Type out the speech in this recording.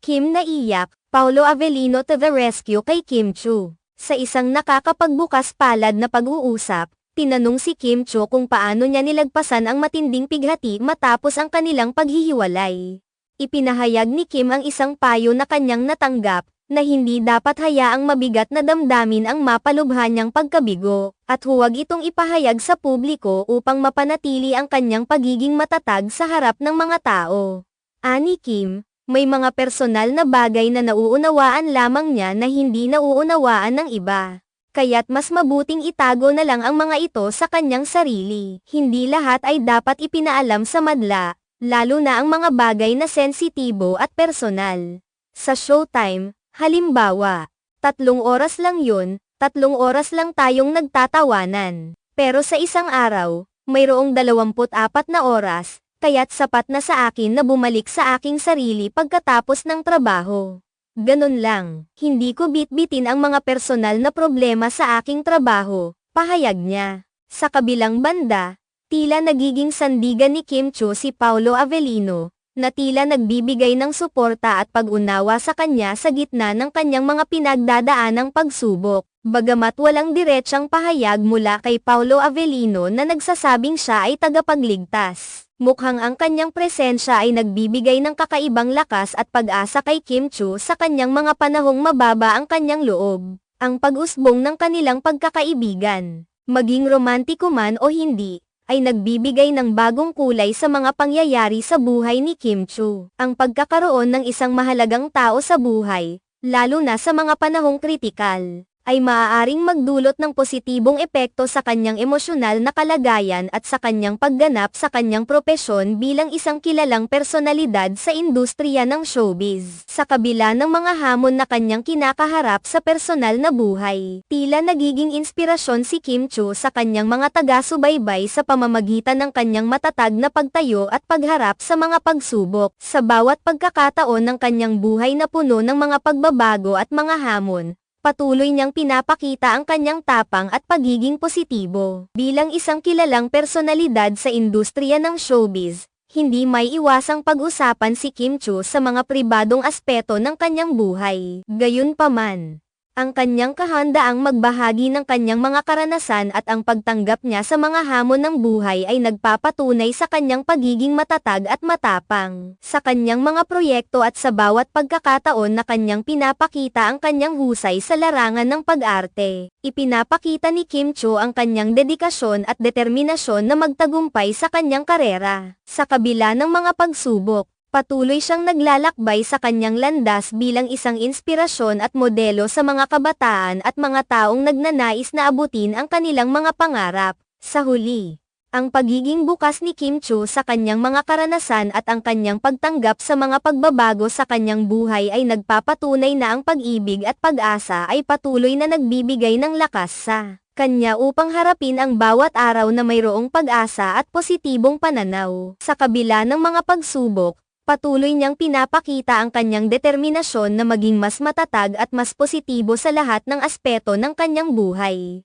Kim naiyak, Paolo Avellino to the rescue kay Kim Chiu. Sa isang nakakapagbukas palad na pag-uusap, tinanong si Kim Chiu kung paano niya nilagpasan ang matinding pighati matapos ang kanilang paghihiwalay. Ipinahayag ni Kim ang isang payo na kanyang natanggap, na hindi dapat hayaang mabigat na damdamin ang mapalubha niyang pagkabigo, at huwag itong ipahayag sa publiko upang mapanatili ang kanyang pagiging matatag sa harap ng mga tao. Ani Kim, may mga personal na bagay na nauunawaan lamang niya na hindi nauunawaan ng iba. Kaya't mas mabuting itago na lang ang mga ito sa kanyang sarili. Hindi lahat ay dapat ipinaalam sa madla, lalo na ang mga bagay na sensitibo at personal. Sa showtime, halimbawa, 3 oras lang yun, 3 oras lang tayong nagtatawanan. Pero sa isang araw, mayroong 24 na oras, kaya't sapat na sa akin na bumalik sa aking sarili pagkatapos ng trabaho. Ganun lang, hindi ko bitbitin ang mga personal na problema sa aking trabaho, pahayag niya. Sa kabilang banda, tila nagiging sandigan ni Kim Chiu si Paolo Avellino, na tila nagbibigay ng suporta at pag-unawa sa kanya sa gitna ng kanyang mga pinagdadaanang pagsubok. Bagamat walang diretsang pahayag mula kay Paolo Avellino na nagsasabing siya ay tagapagligtas, mukhang ang kanyang presensya ay nagbibigay ng kakaibang lakas at pag-asa kay Kim Chiu sa kanyang mga panahong mababa ang kanyang loob. Ang pag-usbong ng kanilang pagkakaibigan, maging romantiko man o hindi, ay nagbibigay ng bagong kulay sa mga pangyayari sa buhay ni Kim Chiu. Ang pagkakaroon ng isang mahalagang tao sa buhay, lalo na sa mga panahong kritikal, ay maaaring magdulot ng positibong epekto sa kanyang emosyonal na kalagayan at sa kanyang pagganap sa kanyang propesyon bilang isang kilalang personalidad sa industriya ng showbiz. Sa kabila ng mga hamon na kanyang kinakaharap sa personal na buhay, tila nagiging inspirasyon si Kim Chiu sa kanyang mga taga-subaybay sa pamamagitan ng kanyang matatag na pagtayo at pagharap sa mga pagsubok. Sa bawat pagkakataon ng kanyang buhay na puno ng mga pagbabago at mga hamon, patuloy niyang pinapakita ang kanyang tapang at pagiging positibo. Bilang isang kilalang personalidad sa industriya ng showbiz, hindi may iwasang pag-usapan si Kim Chiu sa mga pribadong aspeto ng kanyang buhay. Gayunpaman, ang kanyang kahandaang magbahagi ng kanyang mga karanasan at ang pagtanggap niya sa mga hamon ng buhay ay nagpapatunay sa kanyang pagiging matatag at matapang. Sa kanyang mga proyekto at sa bawat pagkakataon na kanyang pinapakita ang kanyang husay sa larangan ng pag-arte, ipinapakita ni Kim Chiu ang kanyang dedikasyon at determinasyon na magtagumpay sa kanyang karera. Sa kabila ng mga pagsubok, patuloy siyang naglalakbay sa kanyang landas bilang isang inspirasyon at modelo sa mga kabataan at mga taong nagnanais na abutin ang kanilang mga pangarap. Sa huli, ang pagiging bukas ni Kim Chiu sa kanyang mga karanasan at ang kanyang pagtanggap sa mga pagbabago sa kanyang buhay ay nagpapatunay na ang pag-ibig at pag-asa ay patuloy na nagbibigay ng lakas sa kanya upang harapin ang bawat araw na mayroong pag-asa at positibong pananaw. Sa kabila ng mga pagsubok, patuloy niyang pinapakita ang kanyang determinasyon na maging mas matatag at mas positibo sa lahat ng aspeto ng kanyang buhay.